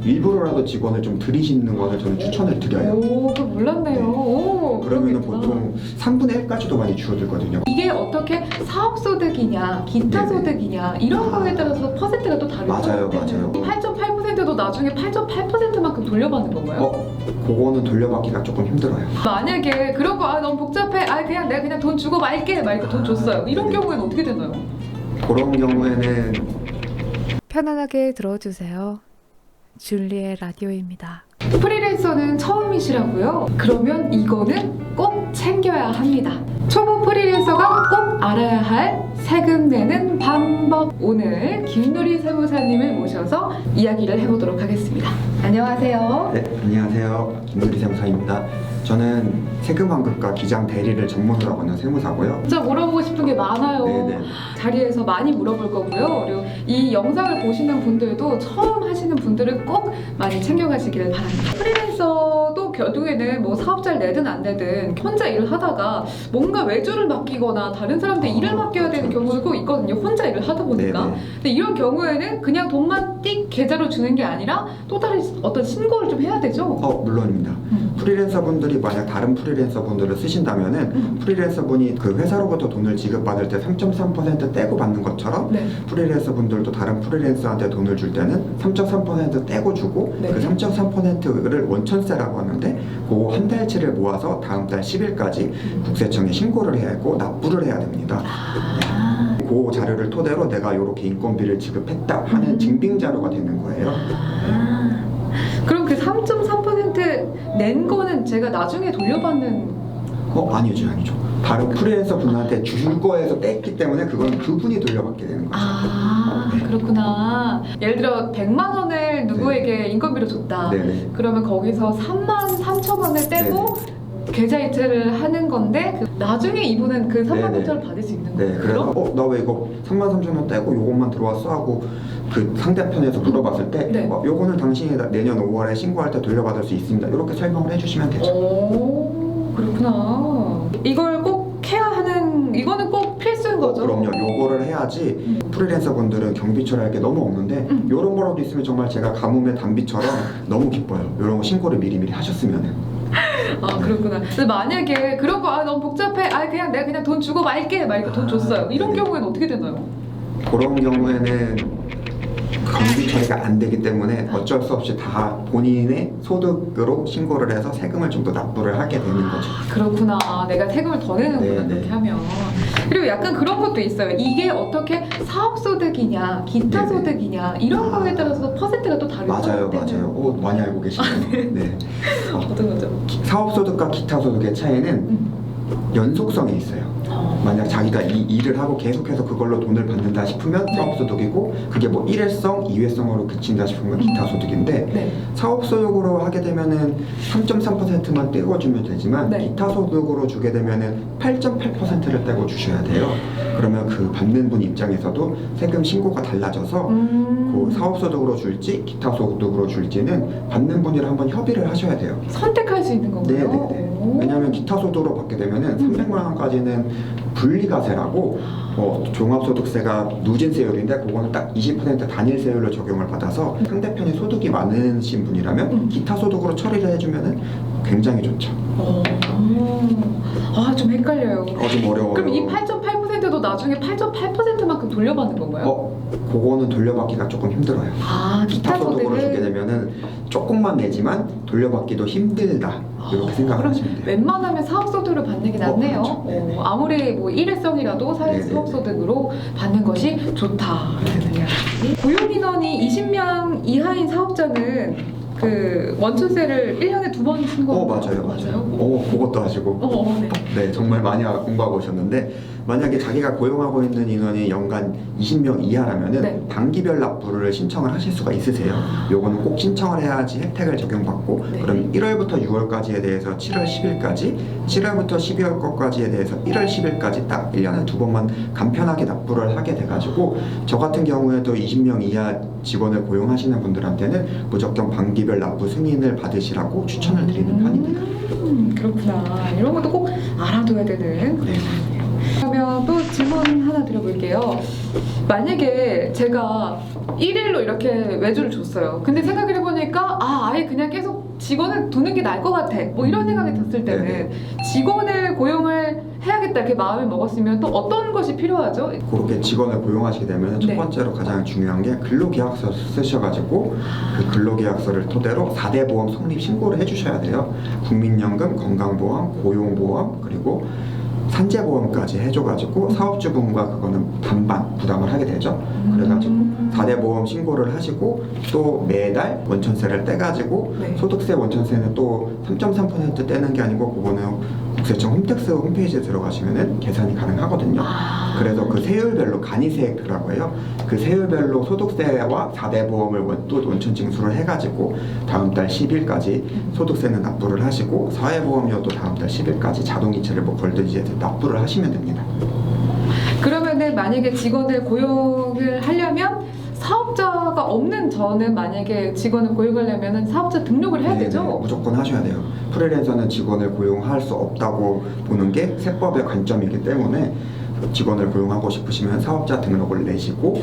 일부러라도 직원을 좀 들이시는 거를 저는 추천을 드려요. 오, 그거 몰랐네요. 네. 오, 그러면은 그렇겠구나. 보통 3분의 1까지도 많이 줄어들거든요. 이게 어떻게 사업소득이냐, 기타 네네. 소득이냐 이런 거에 따라서 퍼센트가 또 다르죠? 맞아요, 맞아요. 8.8%도 나중에 8.8%만큼 돌려받는 건가요? 그거는 돌려받기가 조금 힘들어요. 만약에 그런 거 너무 복잡해, 그냥 내가 그냥 돈 주고 말게, 돈 줬어요. 이런 네네. 경우에는 어떻게 되나요? 그런 경우에는 편안하게 들어주세요. 줄리의 라디오입니다. 프리랜서는 처음이시라고요? 그러면 이거는 꼭 챙겨야 합니다. 초보 프리랜서가 꼭 알아야 할 세금 내는 방법. 오늘 김누리 세무사님을 모셔서 이야기를 해보도록 하겠습니다. 안녕하세요. 네, 안녕하세요. 김누리 세무사입니다. 저는 세금 환급과 기장 대리를 전문으로 하고 있는 세무사고요. 진짜 물어보고 싶은 게 많아요. 네네. 자리에서 많이 물어볼 거고요. 그리고 이 영상을 보시는 분들도 처음 하시는 분들은 꼭 많이 챙겨가시기를 바랍니다. 프리랜서도 결국에는 뭐 사업자를 내든 안 내든 혼자 일을 하다가 뭔가 외주를 맡기거나 다른 사람한테 일을 맡겨야 되는 그렇죠. 경우도 꼭 있거든요. 혼자 일을 하다 보니까. 네네. 근데 이런 경우에는 그냥 돈만 띡 계좌로 주는 게 아니라 또 다른 어떤 신고를 좀 해야 되죠? 물론입니다. 프리랜서 분들이 만약 다른 프리랜서 분들을 쓰신다면은 프리랜서 분이 그 회사로부터 돈을 지급받을 때 3.3% 떼고 받는 것처럼 네. 프리랜서 분들도 다른 프리랜서한테 돈을 줄 때는 3.3% 떼고 주고 네. 그 3.3%를 원천세라고 하는데 그 한 달치를 모아서 다음 달 10일까지 국세청에 신고를 해야 하고 납부를 해야 됩니다. 그 자료를 토대로 내가 이렇게 인건비를 지급했다 하는 증빙 자료가 되는 거예요. 그럼 그 3.3% 낸 거는 제가 나중에 돌려받는 아니죠. 다른 프리랜서 분한테 줄 거에서 뗐기 때문에 그건 그분이 돌려받게 되는 거죠. 그렇구나. 예를 들어 100만 원을 누구에게 인건비로 줬다. 네네. 그러면 거기서 3만 3천 원을 떼고 계좌 이체를 하는 건데 나중에 이분은 그 3만 네네. 3천 원을 받을 수 있는 네, 거예요. 그래서 나 왜 이거 33,000원 떼고 요것만 들어왔어 하고 그 상대편에서 물어봤을 때 네. 요거는 당신이 내년 5월에 신고할 때 돌려받을 수 있습니다. 이렇게 설명을 해주시면 되죠. 오, 그렇구나. 이걸 꼭 해야 하는, 이거는 꼭 필수인 거죠? 그럼요. 요거를 해야지 프리랜서 분들은 경비처리 할 게 너무 없는데 요런 거라도 있으면 정말 제가 가뭄의 단비처럼 너무 기뻐요. 요런 거 신고를 미리미리 하셨으면은. 그렇구나. 근데 만약에 그런 거 너무 복잡해, 그냥 내가 그냥 돈 주고 말게, 돈 줬어요. 이런 네네. 경우에는 어떻게 되나요? 그런 경우에는 경비 처리가 안 되기 때문에 어쩔 수 없이 다 본인의 소득으로 신고를 해서 세금을 좀 더 납부를 하게 되는 거죠. 그렇구나. 내가 세금을 더 내는구나. 네네. 그렇게 하면. 그리고 약간 그런 것도 있어요. 이게 어떻게 사업소득이냐, 기타 네네. 소득이냐 이런 거에 따라서 퍼센트가 또 다르죠? 맞아요. 많이 알고 계시네요. 네. 어떤 거죠? 사업소득과 기타 소득의 차이는 연속성이 있어요. 만약 자기가 이 일을 하고 계속해서 그걸로 돈을 받는다 싶으면 사업소득이고 그게 뭐 일회성, 이회성으로 그친다 싶으면 기타 소득인데 네. 사업소득으로 하게 되면은 3.3%만 떼어주면 되지만 네. 기타 소득으로 주게 되면은 8.8%를 떼고 주셔야 돼요. 그러면 그 받는 분 입장에서도 세금 신고가 달라져서 그 사업소득으로 줄지 기타 소득으로 줄지는 받는 분이랑 한번 협의를 하셔야 돼요. 선택할 수 있는 건가요? 네네네. 오. 왜냐하면 기타 소득으로 받게 되면은 300만 원까지는 분리과세라고 종합소득세가 누진세율인데 그거는 딱 20% 단일세율로 적용을 받아서 상대편이 소득이 많으신 분이라면 기타 소득으로 처리를 해주면은 굉장히 좋죠. 좀 헷갈려요. 좀 어려워요. 그럼 이 8.8%도 나중에 8.8%만큼 돌려받는 건가요? 그거는 돌려받기가 조금 힘들어요. 기타 소득으로 주게 되면은 조금만 내지만 돌려받기도 힘들다 이렇게 생각을 그럼 하시면 돼요. 웬만하면 사업소득으로 받는 게 낫네요. 그렇죠. 네네. 아무리 뭐 일회성이라도 네네. 사업소득으로 받는 것이 좋다. 고용인원이 20명 이하인 사업자는 그 원천세를 1년에 2번 신고. 맞아요. 그것도 하시고. 네. 네, 정말 많이 공부하고 오셨는데 만약에 자기가 고용하고 있는 인원이 연간 20명 이하라면은 네. 단기별 납부를 신청을 하실 수가 있으세요. 요거는 꼭 신청을 해야지 혜택을 적용받고 네. 그럼 1월부터 6월까지에 대해서 7월 10일까지 7월부터 12월 것까지에 대해서 1월 10일까지 딱 1년에 2번만 간편하게 납부를 하게 돼가지고 저 같은 경우에도 20명 이하 직원을 고용하시는 분들한테는 무조건 반기별 납부 승인을 받으시라고 추천을 드리는 편입니다. 그렇구나. 이런 것도 꼭 알아둬야 되는. 네. 그러면 또 질문 하나 드려볼게요. 만약에 제가 1일로 이렇게 외주를 줬어요. 근데 생각을 해보니까 아예 그냥 계속 직원을 두는 게 나을 것 같아. 뭐 이런 생각이 들었을 때는 네네. 직원을 고용을 해야겠다 이렇게 마음을 먹었으면 또 어떤 것이 필요하죠? 그렇게 직원을 고용하시게 되면 네. 첫 번째로 가장 중요한 게 근로계약서 쓰셔가지고 그 근로계약서를 토대로 4대 보험 성립 신고를 해주셔야 돼요. 국민연금, 건강보험, 고용보험 그리고 산재보험까지 해줘가지고 사업주분과 그거는 반반 부담을 하게 되죠. 그래가지고 4대 보험 신고를 하시고 또 매달 원천세를 떼가지고 네. 소득세 원천세는 또 3.3% 떼는 게 아니고 그거는 국세청 홈택스 홈페이지에 들어가시면은 계산이 가능하거든요. 그래서 그 세율별로 간이세액이라고 해요. 그 세율별로 소득세와 4대 보험을 또 원천 징수를 해가지고 다음 달 10일까지 소득세는 납부를 하시고 사회보험료도 다음 달 10일까지 자동이체를 뭐 걸든지 해서 납부를 하시면 됩니다. 그러면은 만약에 직원을 고용을 하려면 사업자가 없는 저는 만약에 직원을 고용하려면 사업자 등록을 해야 네네, 되죠? 무조건 하셔야 돼요. 프리랜서는 직원을 고용할 수 없다고 보는 게 세법의 관점이기 때문에 직원을 고용하고 싶으시면 사업자 등록을 내시고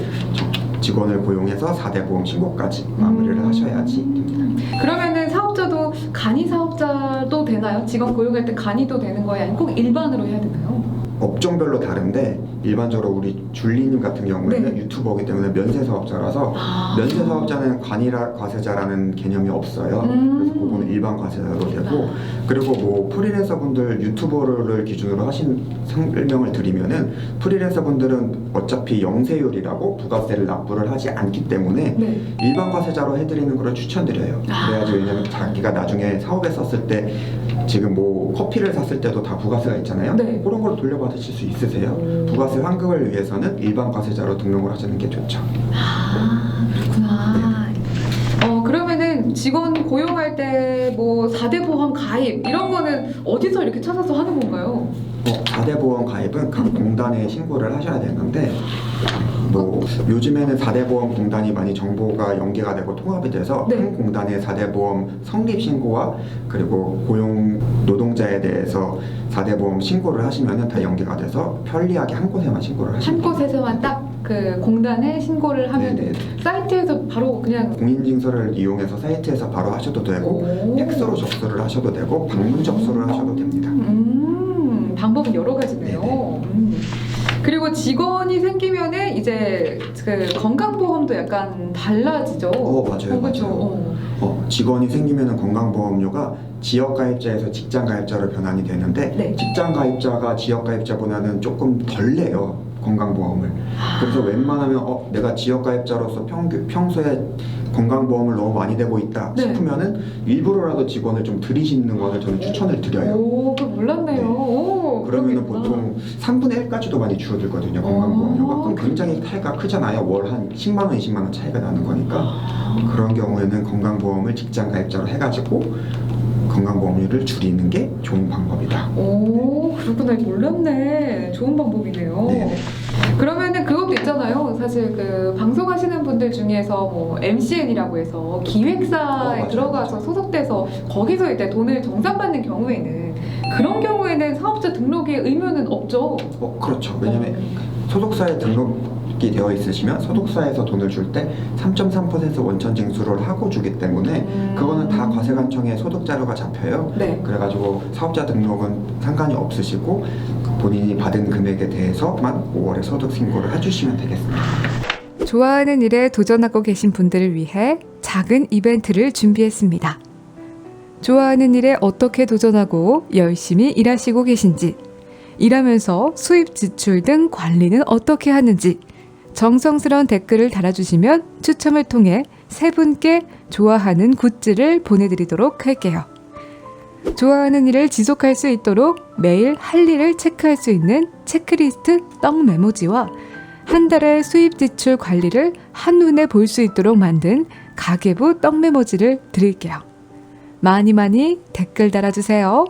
직원을 고용해서 4대 보험 신고까지 마무리를 하셔야지 됩니다. 그러면은 사업자도 간이 사업자도 되나요? 직원 고용할 때 간이도 되는 거예요? 아니면 꼭 일반으로 해야 되나요? 업종별로 다른데 일반적으로 우리 줄리님 같은 경우에는 네. 유튜버이기 때문에 면세 사업자라서 면세 사업자는 관이라 과세자라는 개념이 없어요. 그래서 그거는 일반 과세자로 되고 그리고 뭐 프리랜서 분들 유튜버를 기준으로 하신 설명을 드리면은 프리랜서 분들은 어차피 영세율이라고 부가세를 납부를 하지 않기 때문에 네. 일반 과세자로 해드리는 걸 추천드려요. 그래야지 왜냐면 자기가 나중에 사업에 썼을 때 지금 뭐 커피를 샀을 때도 다 부가세가 있잖아요. 네. 그런 걸 돌려받으실 수 있으세요. 부가세 환급을 위해서는 일반 과세자로 등록을 하시는 게 좋죠. 그렇구나. 그러면은 직원 고용할 때 뭐 4대 보험 가입 이런 거는 어디서 이렇게 찾아서 하는 건가요? 4대 보험 가입은 각 공단에 신고를 하셔야 되는데 뭐 요즘에는 4대 보험 공단이 많이 정보가 연계가 되고 통합이 돼서 네. 한 공단의 4대 보험 성립 신고와 그리고 고용 노동자에 대해서 4대 보험 신고를 하시면은 다 연계가 돼서 편리하게 한 곳에만 신고를 한 하시면 돼요. 곳에서만 딱 그 공단에 신고를 하면 네네. 사이트에서 바로 그냥 공인증서를 이용해서 사이트에서 바로 하셔도 되고 팩스로 접수를 하셔도 되고 방문 접수를 하셔도 됩니다. 방법은 여러 가지네요. 네네. 그리고 직원이 생기면은 이제 그 건강보험도 약간 달라지죠. 맞아요, 그렇죠. 맞아요. 직원이 생기면은 건강보험료가 지역가입자에서 직장가입자로 변환이 되는데 네. 직장가입자가 지역가입자보다는 조금 덜 내요 건강보험을. 그래서 웬만하면 내가 지역가입자로서 평소에 건강보험을 너무 많이 내고 있다 네. 싶으면은 일부러라도 직원을 좀 들이시는 것을 저는 추천을 드려요. 그거 몰랐네요. 네. 오, 그러면은 그러겠구나. 보통 3분의 1까지도 많이 줄어들거든요 건강보험료가. 그럼 굉장히 차이가 크잖아요. 월 한 10만 원, 20만 원 차이가 나는 거니까. 그런 경우에는 건강보험을 직장가입자로 해가지고 건강보험료를 줄이는 게 좋은 방법이다. 오, 그렇구나. 몰랐네. 좋은 방법이네요. 네. 그러면은 그것도 있잖아요. 사실 그 방송하시는 분들 중에서 뭐 MCN이라고 해서 기획사에 맞아요, 들어가서 맞아요. 소속돼서 거기서 이제 돈을 정산받는 경우에는 그런 경우에는 사업자 등록의 의무는 없죠. 그렇죠. 왜냐면 소속사에 등록이 되어 있으시면 소속사에서 돈을 줄 때 3.3% 원천 징수를 하고 주기 때문에 그거는 다 과세관청에 소득 자료가 잡혀요. 네. 그래가지고 사업자 등록은 상관이 없으시고 본인이 받은 금액에 대해서만 5월에 소득 신고를 해주시면 되겠습니다. 좋아하는 일에 도전하고 계신 분들을 위해 작은 이벤트를 준비했습니다. 좋아하는 일에 어떻게 도전하고 열심히 일하시고 계신지, 일하면서 수입 지출 등 관리는 어떻게 하는지 정성스러운 댓글을 달아주시면 추첨을 통해 3분께 좋아하는 굿즈를 보내드리도록 할게요. 좋아하는 일을 지속할 수 있도록 매일 할 일을 체크할 수 있는 체크리스트 떡 메모지와 한 달의 수입 지출 관리를 한눈에 볼 수 있도록 만든 가계부 떡 메모지를 드릴게요. 많이 댓글 달아주세요.